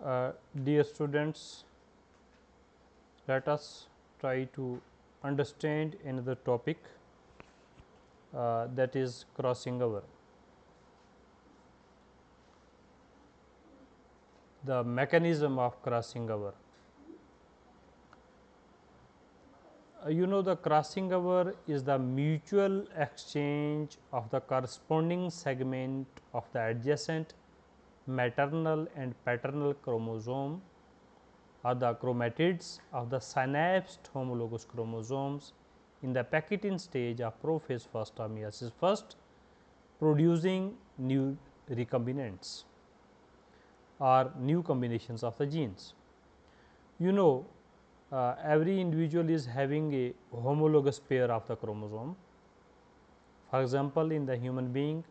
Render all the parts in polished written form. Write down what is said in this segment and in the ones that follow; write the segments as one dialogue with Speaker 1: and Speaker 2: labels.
Speaker 1: Dear students, let us try to understand another topic that is crossing over. The mechanism of crossing over. You know, the crossing over is the mutual exchange of the corresponding segment of the adjacent maternal and paternal chromosome or the chromatids of the synapsed homologous chromosomes in the Pachytene stage of prophase first or meiosis first, producing new recombinants or new combinations of the genes. You know, every individual is having a homologous pair of the chromosome. For example, in the human being,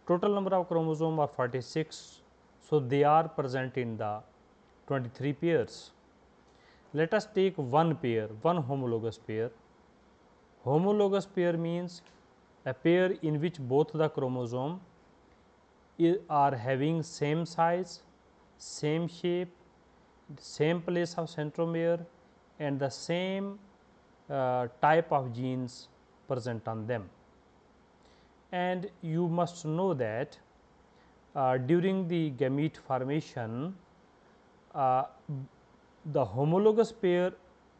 Speaker 1: total number of chromosomes are 46. So, they are present in the 23 pairs. Let us take one pair, one homologous pair. Homologous pair means a pair in which both the chromosome are having same size, same shape, same place of centromere and the same type of genes present on them. And you must know that during the gamete formation, the homologous pair,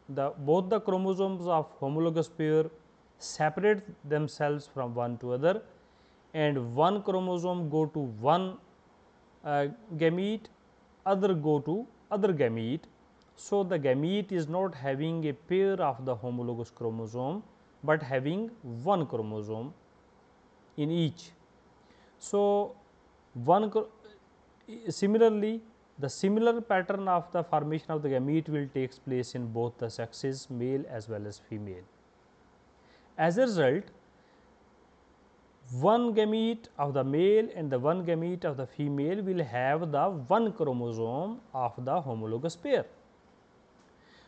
Speaker 1: both the chromosomes of homologous pair separate themselves from one to other, and one chromosome go to one gamete, other go to other gamete. So, the gamete is not having a pair of the homologous chromosome, but having one chromosome in each. So, similarly, the similar pattern of the formation of the gamete will takes place in both the sexes, male as well as female. As a result, one gamete of the male and the one gamete of the female will have the one chromosome of the homologous pair.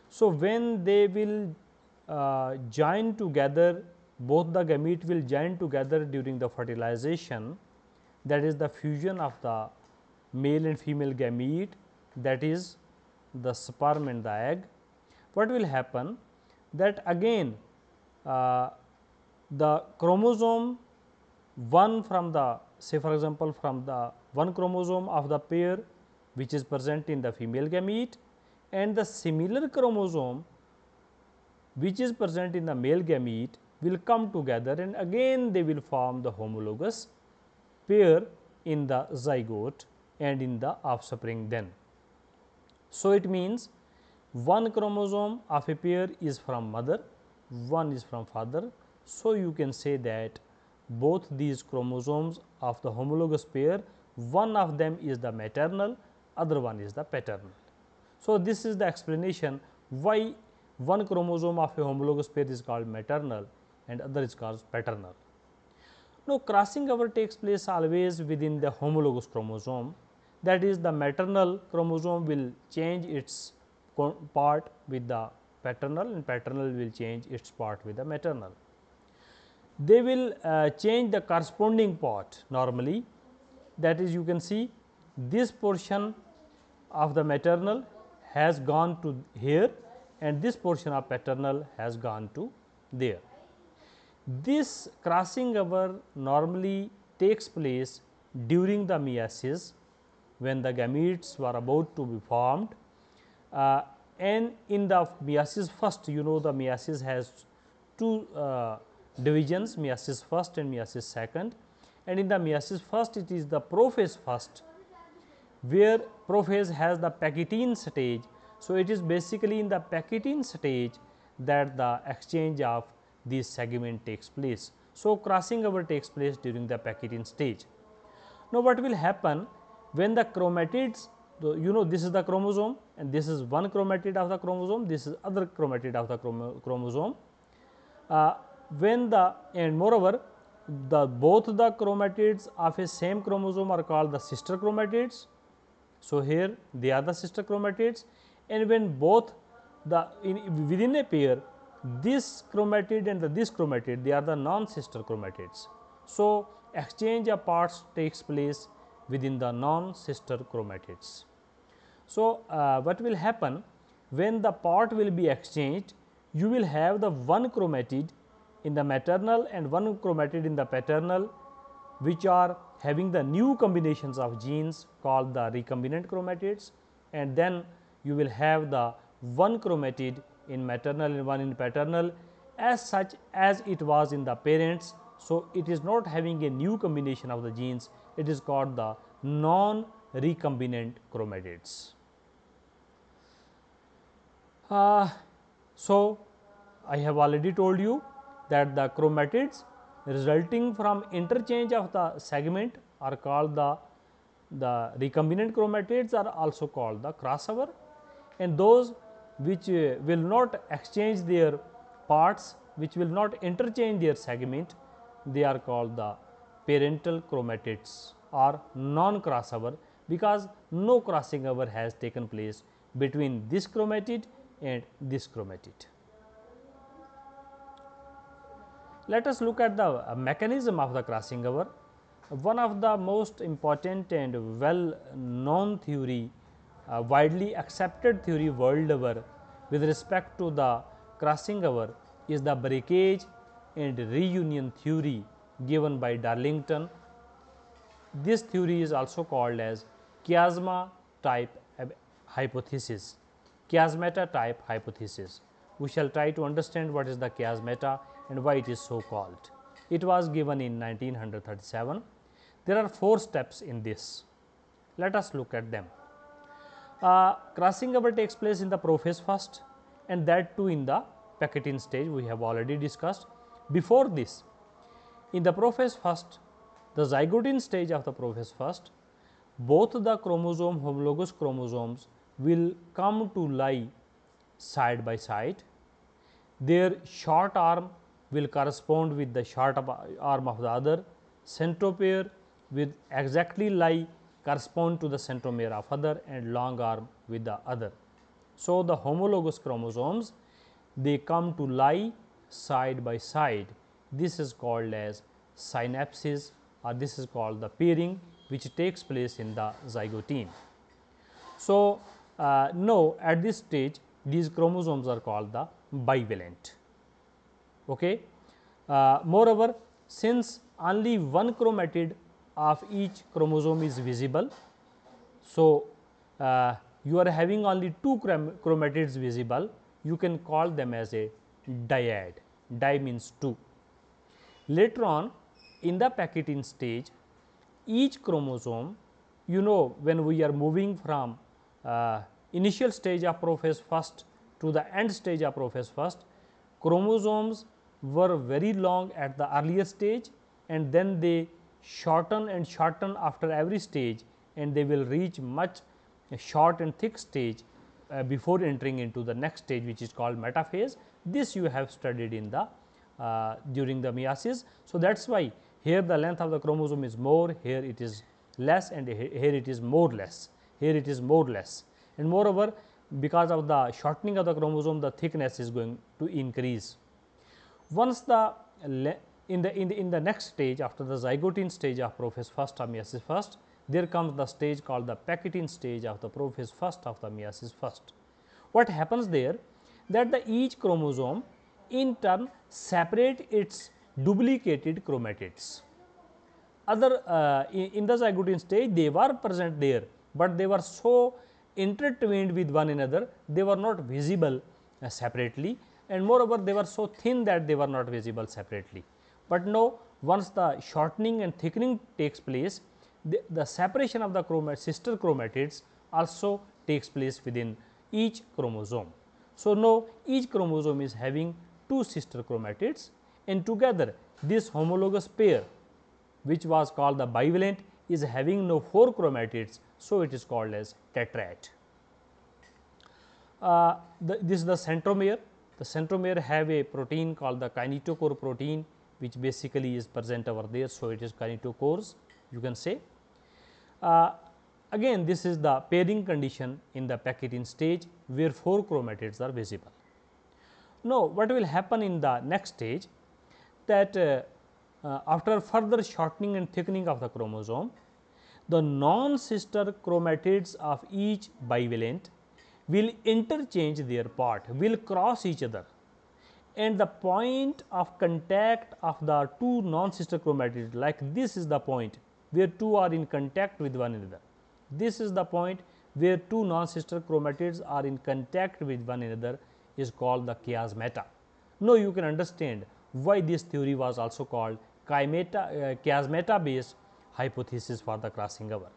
Speaker 1: So, when they will join together, both the gamete will join together during the fertilization, that is the fusion of the male and female gamete, that is the sperm and the egg. What will happen? That again the chromosome one from the, say for example, from the one chromosome of the pair which is present in the female gamete and the similar chromosome which is present in the male gamete will come together and again they will form the homologous pair in the zygote and in the offspring then. So, it means one chromosome of a pair is from mother, one is from father. So, you can say that both these chromosomes of the homologous pair, one of them is the maternal, other one is the paternal. So, this is the explanation why one chromosome of a homologous pair is called maternal and other is called paternal. Now, crossing over takes place always within the homologous chromosome, that is the maternal chromosome will change its part with the paternal and paternal will change its part with the maternal. They will change the corresponding part normally, that is you can see this portion of the maternal has gone to here and this portion of paternal has gone to there. This crossing over normally takes place during the meiosis when the gametes were about to be formed, and in the meiosis first, you know, the meiosis has two divisions, meiosis first and meiosis second, and in the meiosis first it is the prophase first, where prophase has the Pachytene stage. So, it is basically in the Pachytene stage that the exchange of these segment takes place. So, crossing over takes place during the Pachytene stage. Now, what will happen when the chromatids, you know, this is the chromosome and this is one chromatid of the chromosome, this is other chromatid of the chromosome. When the, and moreover, the both the chromatids of a same chromosome are called the sister chromatids. So, here they are the sister chromatids, and when both the within a pair, this chromatid and this chromatid, they are the non-sister chromatids. So, exchange of parts takes place within the non-sister chromatids. So, what will happen when the part will be exchanged, you will have the one chromatid in the maternal and one chromatid in the paternal, which are having the new combinations of genes called the recombinant chromatids, and then you will have the one chromatid in maternal and one in paternal as such as it was in the parents. So, it is not having a new combination of the genes, it is called the non recombinant chromatids. So, I have already told you that the chromatids resulting from interchange of the segment are called the recombinant chromatids, are also called the crossover, and those which will not exchange their parts, which will not interchange their segment, they are called the parental chromatids or non crossover, because no crossing over has taken place between this chromatid and this chromatid. Let us look at the mechanism of the crossing over. One of the most important and well known theory, widely accepted theory world over with respect to the crossing over is the breakage and reunion theory given by Darlington. This theory is also called as chiasma type hypothesis, chiasmata type hypothesis. We shall try to understand what is the chiasmata and why it is so called. It was given in 1937. There are 4 steps in this. Let us look at them. Crossing over takes place in the prophase first, and that too in the Packetin stage, we have already discussed. Before this, in the prophase first, the zygotin stage of the prophase first, both the chromosome homologous chromosomes will come to lie side by side. Their short arm will correspond with the short arm of the other, centromere will exactly lie correspond to the centromere of other, and long arm with the other. So, the homologous chromosomes, they come to lie side by side. This is called as synapsis, or this is called the pairing, which takes place in the zygote. So, now at this stage these chromosomes are called the bivalent. Okay. Moreover, since only one chromatid of each chromosome is visible, so you are having only 2 chromatids visible, you can call them as a dyad. Di means 2. Later on in the Packetin stage, each chromosome, you know, when we are moving from initial stage of prophase first to the end stage of prophase first, chromosomes were very long at the earlier stage, and then they shorten and shorten after every stage, and they will reach much short and thick stage before entering into the next stage, which is called metaphase. This you have studied in the during the meiosis. So, that is why here the length of the chromosome is more, here it is less, and here it is more less, here it is more less, and moreover because of the shortening of the chromosome, the thickness is going to increase. Once the in the next stage, after the zygotin stage of prophase first or meiosis first, there comes the stage called the Packetin stage of the prophase first of the meiosis first. What happens there, that the each chromosome in turn separate its duplicated chromatids. Other in the zygotin stage they were present there, but they were so intertwined with one another, they were not visible separately, and moreover they were so thin that they were not visible separately. But now, once the shortening and thickening takes place, the separation of the sister chromatids also takes place within each chromosome. So, now each chromosome is having 2 sister chromatids, and together this homologous pair, which was called the bivalent, is having now 4 chromatids. So, it is called as tetrad. This is the centromere. The centromere have a protein called the kinetochore protein, which basically is present over there. So, it is kinetochores, you can say. Again, this is the pairing condition in the Packetin stage, where 4 chromatids are visible. Now, what will happen in the next stage, that after further shortening and thickening of the chromosome, the non-sister chromatids of each bivalent will interchange their part, will cross each other, and the point of contact of the two non-sister chromatids, like this is the point where two are in contact with one another. This is the point where two non-sister chromatids are in contact with one another, is called the chiasmata. Now, you can understand why this theory was also called chiasmata based hypothesis for the crossing over.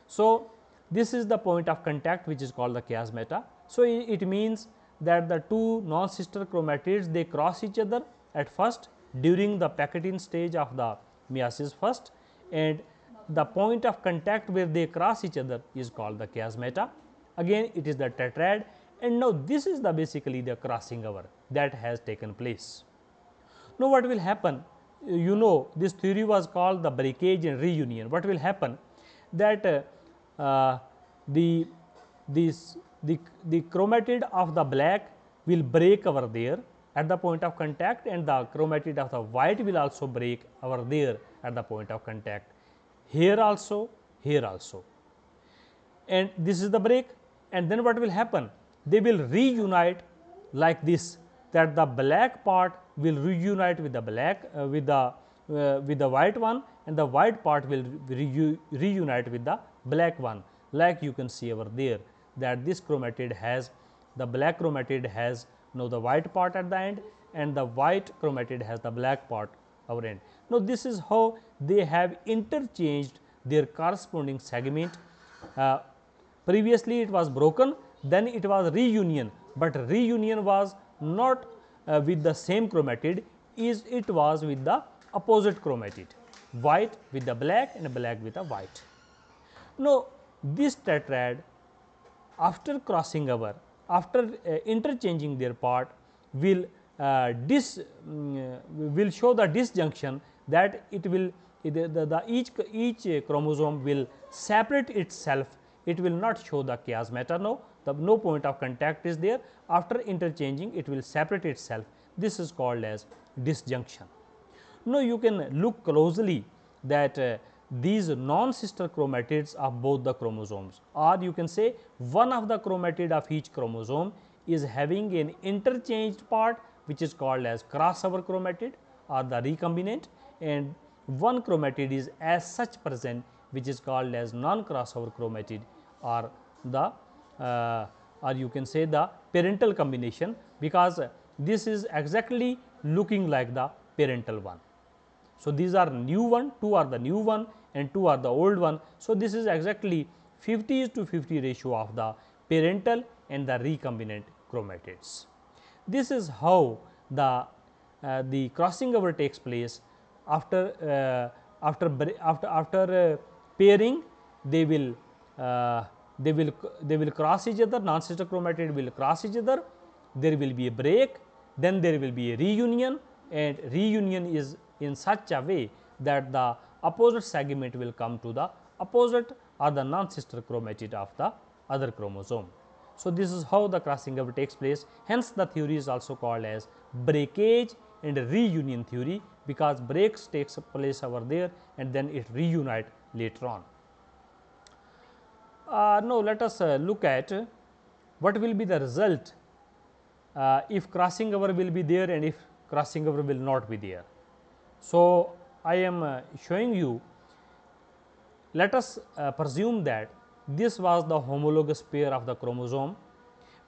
Speaker 1: So, this is the point of contact which is called the chiasmata. So, it means that the two non-sister chromatids, they cross each other at first during the Packetin stage of the meiosis first, and the point of contact where they cross each other is called the chiasmata. Again it is the tetrad, and now this is the basically the crossing over that has taken place. Now, what will happen? You know, this theory was called the breakage and reunion. What will happen? That the chromatid of the black will break over there at the point of contact, and the chromatid of the white will also break over there at the point of contact, here also, and this is the break. And then what will happen? They will reunite like this, that the black part will reunite with the black with the white one, and the white part will reunite with the black one, like you can see over there, that this chromatid has, the black chromatid has now the white part at the end, and the white chromatid has the black part over end. Now, this is how they have interchanged their corresponding segment. Previously it was broken, then it was reunion, but reunion was not with the same chromatid, it was with the opposite chromatid, white with the black and black with the white. Now, this tetrad, after crossing over, after interchanging their part, will will show the disjunction, that it will each chromosome will separate itself, it will not show the chiasmata now, no point of contact is there. After interchanging, it will separate itself. This is called as disjunction. Now, you can look closely that these non-sister chromatids of both the chromosomes, or you can say one of the chromatid of each chromosome is having an interchanged part which is called as crossover chromatid or the recombinant, and one chromatid is as such present which is called as non-crossover chromatid, or the or you can say the parental combination, because this is exactly looking like the parental one. So, these are new one, two are the new one and two are the old one. So, this is exactly 50:50 ratio of the parental and the recombinant chromatids. This is how the crossing over takes place. After pairing, they will cross each other, non-sister chromatid will cross each other, there will be a break, then there will be a reunion, and reunion is in such a way that the opposite segment will come to the opposite or the non-sister chromatid of the other chromosome. So, this is how the crossing over takes place. Hence, the theory is also called as breakage and reunion theory, because breaks takes place over there and then it reunite later on. Now, let us look at what will be the result if crossing over will be there and if crossing over will not be there. So, I am showing you, let us presume that this was the homologous pair of the chromosome.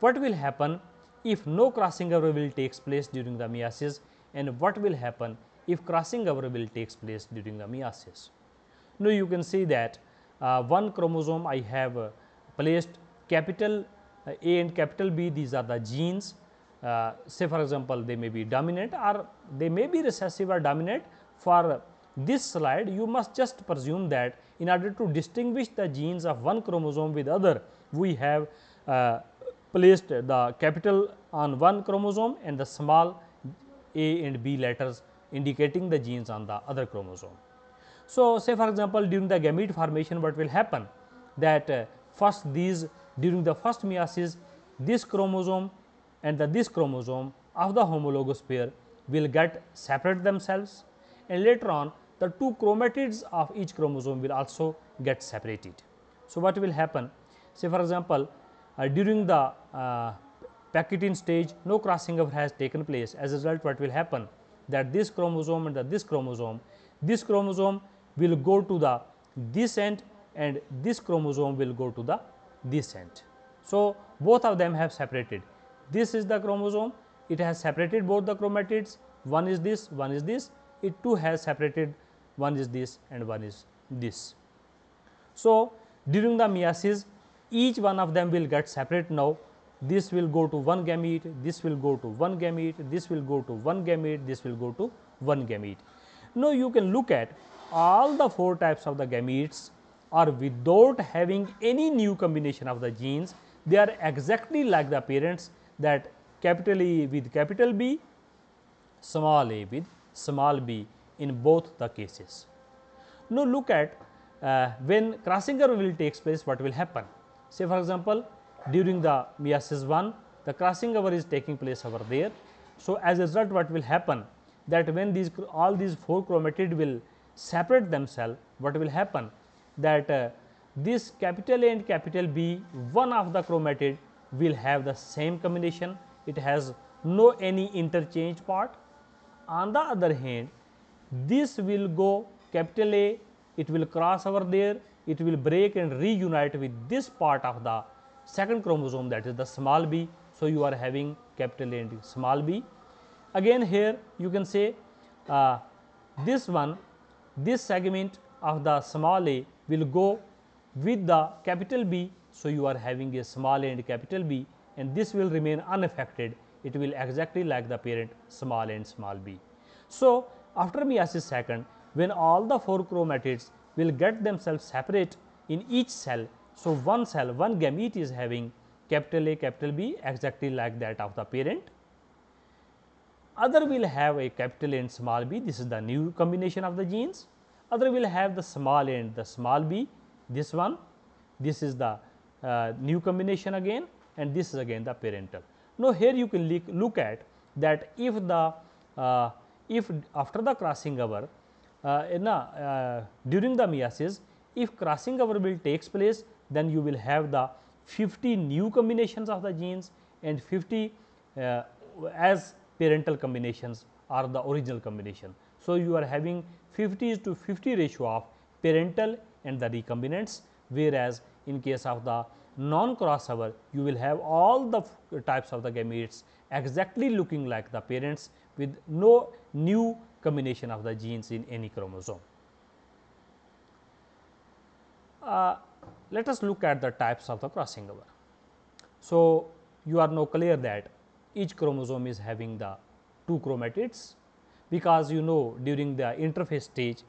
Speaker 1: What will happen if no crossing over will takes place during the meiosis, and what will happen if crossing over will takes place during the meiosis? Now, you can see that one chromosome I have placed capital A and capital B, these are the genes. Say for example, they may be dominant or they may be recessive or dominant. For this slide, you must just presume that in order to distinguish the genes of one chromosome with other, we have placed the capital on one chromosome and the small a and B letters indicating the genes on the other chromosome. So, say for example, during the gamete formation, what will happen, that first these during the first meiosis, this chromosome and this chromosome of the homologous pair will get separate themselves, and later on the two chromatids of each chromosome will also get separated. So, what will happen? Say for example, during the packaging stage, no crossing over has taken place. As a result, what will happen? That this chromosome and this chromosome will go to the this end, and this chromosome will go to the this end. So, both of them have separated. This is the chromosome, it has separated both the chromatids, one is this, one is this, it too has separated, one is this and one is this. So, during the meiosis, each one of them will get separate now. This will go to one gamete, this will go to one gamete, this will go to one gamete, this will go to one gamete. Now, you can look at all the 4 types of the gametes are without having any new combination of the genes. They are exactly like the parents, that capital E with capital B, small a with small b in both the cases. Now, look at when crossing over will takes place, what will happen? Say for example, during the meiosis 1, the crossing over is taking place over there. So, as a result, what will happen? That when all these 4 chromatids will separate themselves, what will happen? That this capital A and capital B, one of the chromatid will have the same combination, it has no any interchange part. On the other hand, this will go capital A, it will cross over there, it will break and reunite with this part of the second chromosome, that is the small b. So, you are having capital A and small b. Again here you can say this one, this segment of the small a will go with the capital B. So, you are having a small a and capital B, and this will remain unaffected, it will exactly like the parent small a and small b. So, after meiosis second, when all the 4 chromatids will get themselves separate in each cell. So, one cell, one gamete is having capital A, capital B exactly like that of the parent. Other will have a capital A and small b, this is the new combination of the genes. Other will have the small a and the small b, this one, this is the new combination again, and this is again the parental. Now, here you can look at that if the if after the crossing over during the meiosis, if crossing over will takes place, then you will have the 50 new combinations of the genes and 50 as parental combinations are the original combination. So, you are having 50:50 ratio of parental and the recombinants, whereas in case of the non crossover you will have all the types of the gametes exactly looking like the parents with no new combination of the genes in any chromosome. Let us look at the types of the crossing over. So, you are now clear that each chromosome is having the 2 chromatids, because you know during the interphase stage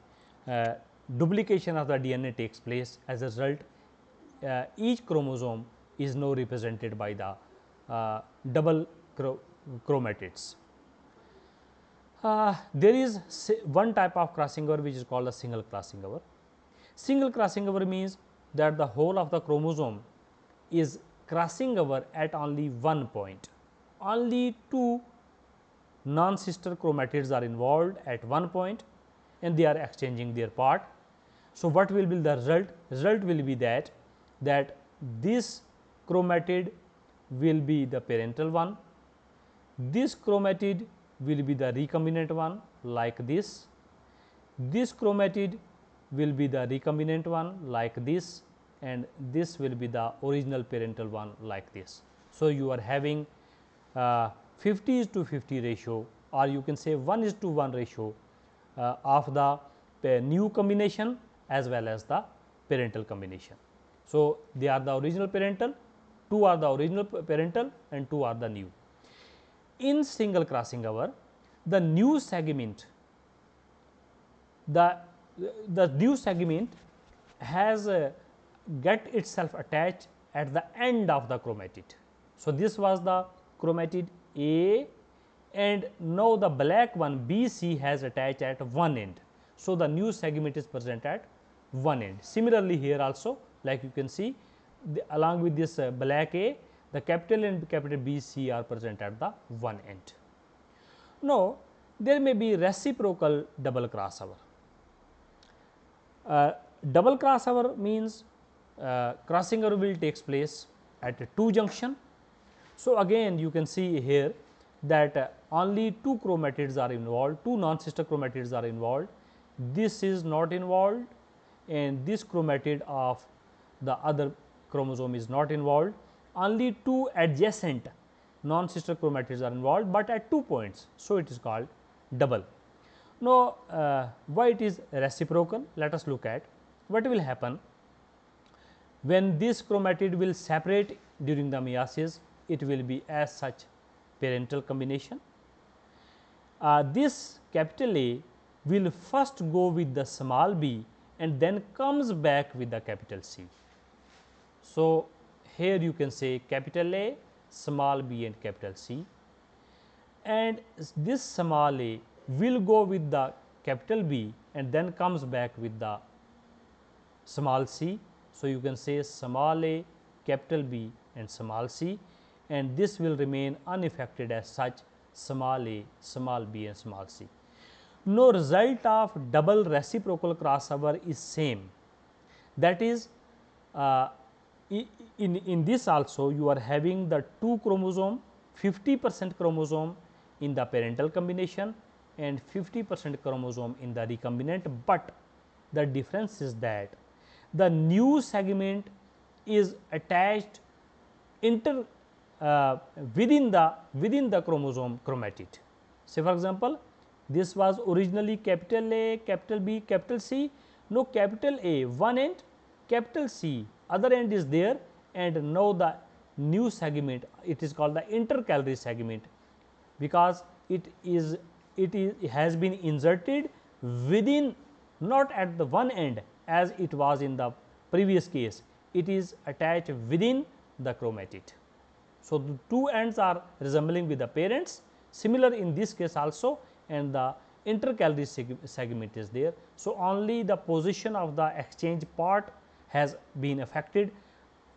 Speaker 1: duplication of the DNA takes place. As a result, each chromosome is now represented by the double chromatids. There is one type of crossing over which is called a single crossing over. Single crossing over means that the whole of the chromosome is crossing over at only one point. Only 2 non-sister chromatids are involved at one point and they are exchanging their part. So, what will be the result? Result will be that this chromatid will be the parental one, this chromatid will be the recombinant one like this, this chromatid will be the recombinant one like this, and this will be the original parental one like this. So, you are having 50:50 ratio, or you can say 1:1 ratio of the new combination as well as the parental combination. So, they are the original parental, 2 are the original parental and 2 are the new. In single crossing over, the new segment, the new segment has get itself attached at the end of the chromatid. So, this was the chromatid A, and now the black one B C has attached at one end. So, the new segment is present at one end. Similarly, here also, like you can see along with this black A, the capital and capital B C are present at the one end. Now, there may be reciprocal double crossover. double crossover means crossing over will takes place at two junction. So, again you can see here that only two chromatids are involved, two non-sister chromatids are involved. This is not involved and this chromatid of the other chromosome is not involved. Only two adjacent non-sister chromatids are involved, but at 2 points. So, it is called double. Now, why it is reciprocal? Let us look at what will happen when this chromatid will separate during the meiosis. It will be as such parental combination. This capital A will first go with the small b and then comes back with the capital C. So, here you can say capital A, small b and capital C, and this small a will go with the capital B and then comes back with the small c. So, you can say small a, capital B and small c, and this will remain unaffected as such small a, small b and small c. No result of double reciprocal crossover is same. That is, in this also you are having the two chromosome, 50% chromosome in the parental combination and 50% chromosome in the recombinant, but the difference is that the new segment is attached within the chromosome chromatid. Say for example, this was originally capital A, capital B, capital C. Now, capital A one end, capital C other end is there, and now the new segment, it is called the intercalary segment, because it has been inserted within, not at the one end as it was in the previous case, it is attached within the chromatid. So, the two ends are resembling with the parents, similar in this case also, and the intercalary segment is there. So, only the position of the exchange part has been affected,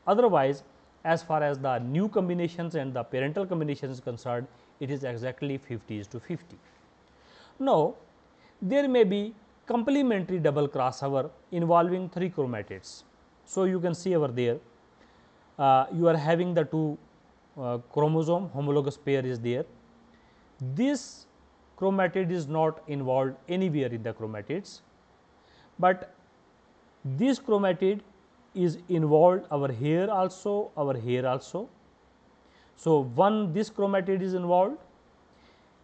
Speaker 1: otherwise as far as the new combinations and the parental combination is concerned, it is exactly 50:50. Now, there may be complementary double crossover involving three chromatids. So, you can see over there you are having the two chromosome homologous pair is there. This chromatid is not involved anywhere in the chromatids, but this chromatid is involved over here also, over here also. So, this chromatid is involved,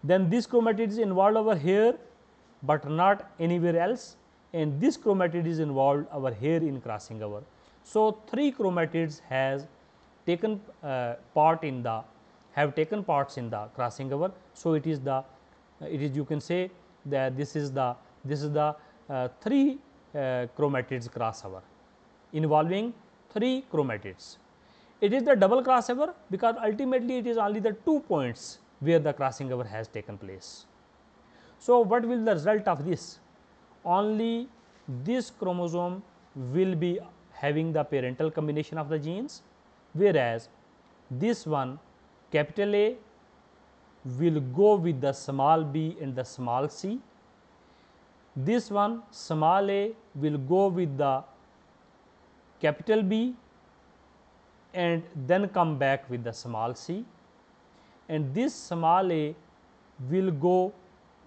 Speaker 1: then this chromatid is involved over here, but not anywhere else, and this chromatid is involved over here in crossing over. So, three chromatids has taken part in the taken parts in the crossing over. So, it is you can say that this is the three chromatids crossover involving three chromatids. It is the double crossover because ultimately it is only the 2 points where the crossing over has taken place. So, what will the result of this? Only this chromosome will be having the parental combination of the genes, whereas this one capital A will go with the small b and the small c. This one small a will go with the capital B and then come back with the small c, and this small a will go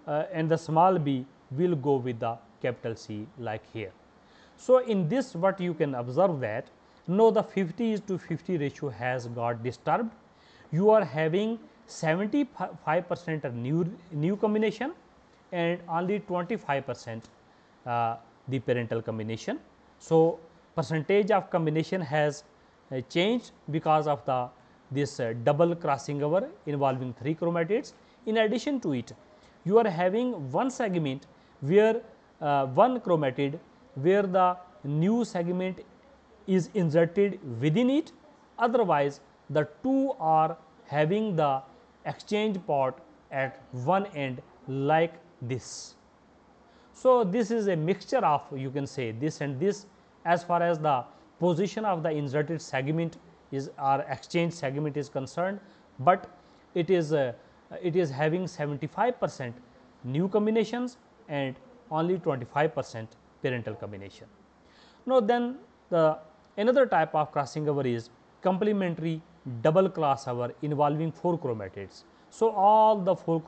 Speaker 1: and the small b will go with the capital C like here. So, in this what you can observe that now the 50:50 ratio has got disturbed. You are having 75% of new combination and only 25% the parental combination. So, percentage of combination has changed because of this double crossing over involving three chromatids. In addition to it, you are having one segment where one chromatid where the new segment is inserted within it, otherwise the two are having the exchange part at one end like this. So, this is a mixture of, you can say, this and this as far as the position of the inserted segment is or exchange segment is concerned, but it is having 75% new combinations and only 25% parental combination. Now, then the another type of crossing over is complementary double crossover involving 4 chromatids. So, all the 4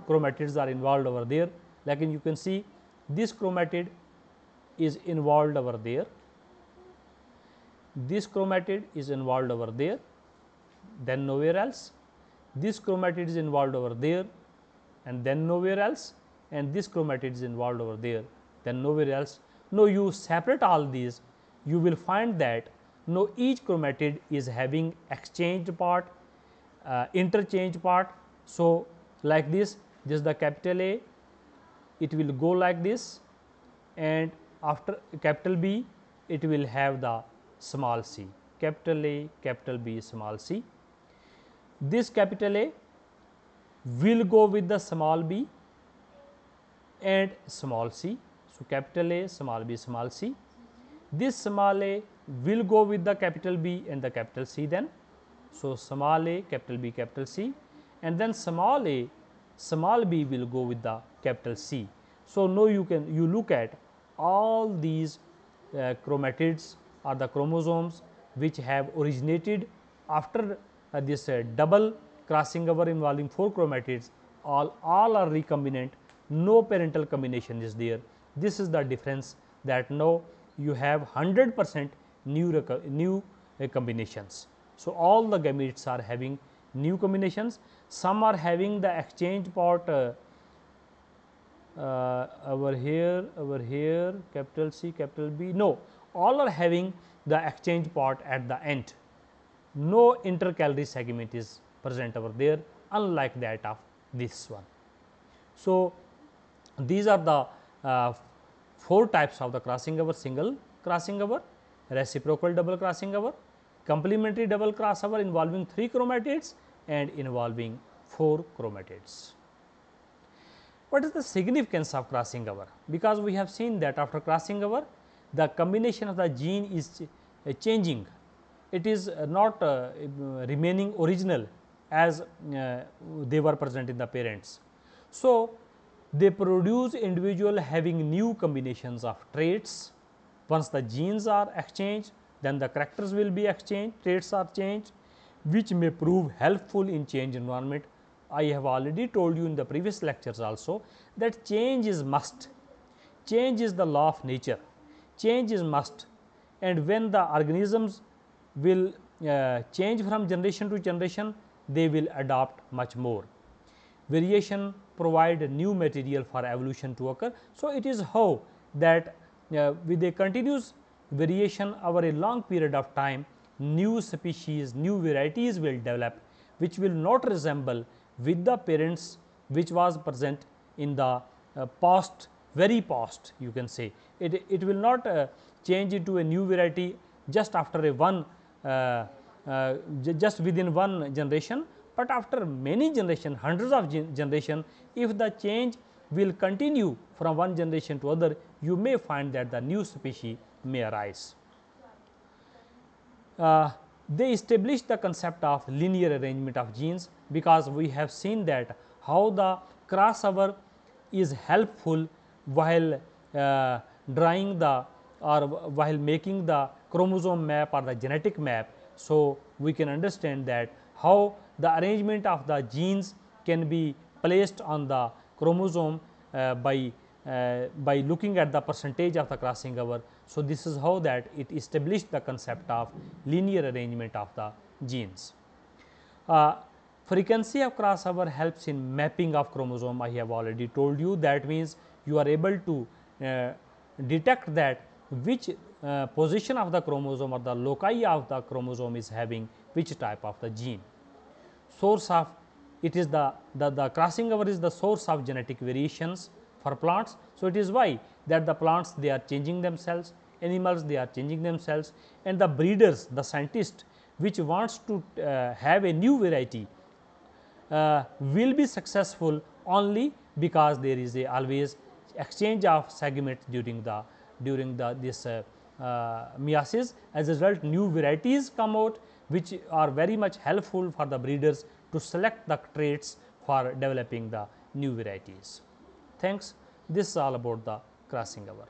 Speaker 1: chromatids are involved over there, like you can see this chromatid is involved over there, this chromatid is involved over there, then nowhere else, this chromatid is involved over there and then nowhere else, and this chromatid is involved over there, then nowhere else. Now, you separate all these, you will find that now each chromatid is having exchange part, interchange part. So, like this is the capital A, it will go like this, and after capital B it will have the small c, capital A, capital B, small c. This capital A will go with the small b and small c. So, capital A, small b, small c. This small a will go with the capital B and the capital C then. So, small a, capital B, capital C, and then small a, small b will go with the capital C. So, now you look at all these chromatids or the chromosomes which have originated after this double crossing over involving 4 chromatids, all are recombinant, no parental combination is there. This is the difference, that now you have 100% new combinations. So, all the gametes are having new combinations, some are having the exchange part over here, capital C, capital B, no, all are having the exchange part at the end, no intercalary segment is present over there, unlike that of this one. So, these are the 4 types of the crossing over: single crossing over, reciprocal double crossing over, complementary double crossover involving 3 chromatids and involving 4 chromatids. What is the significance of crossing over? Because we have seen that after crossing over, the combination of the gene is changing, it is not remaining original as they were present in the parents. So, they produce individual having new combinations of traits. Once the genes are exchanged, then the characters will be exchanged, traits are changed, which may prove helpful in change environment. I have already told you in the previous lectures also that change is must, change is the law of nature, change is must, and when the organisms will change from generation to generation, they will adopt much more. Variation provide new material for evolution to occur. So, it is how that with a continuous variation over a long period of time, new species, new varieties will develop, which will not resemble with the parents which was present in the past, very past, you can say. It will not change into a new variety just after a one just within one generation, but after many generation, hundreds of generation, if the change will continue from one generation to other, you may find that the new species may arise. They established the concept of linear arrangement of genes, because we have seen that how the crossover is helpful while drawing the or while making the chromosome map or the genetic map. So, we can understand that how the arrangement of the genes can be placed on the chromosome by looking at the percentage of the crossing over. So, this is how that it established the concept of linear arrangement of the genes. Frequency of crossover helps in mapping of chromosome. I have already told you, that means you are able to detect that which position of the chromosome or the loci of the chromosome is having which type of the gene. Source of it is the crossing over is the source of genetic variations for plants. So, it is why that the plants they are changing themselves, animals they are changing themselves, and the breeders, the scientist which wants to have a new variety will be successful only because there is a always exchange of segments during this meiosis. As a result, new varieties come out which are very much helpful for the breeders to select the traits for developing the new varieties. Thanks. This is all about the crossing over.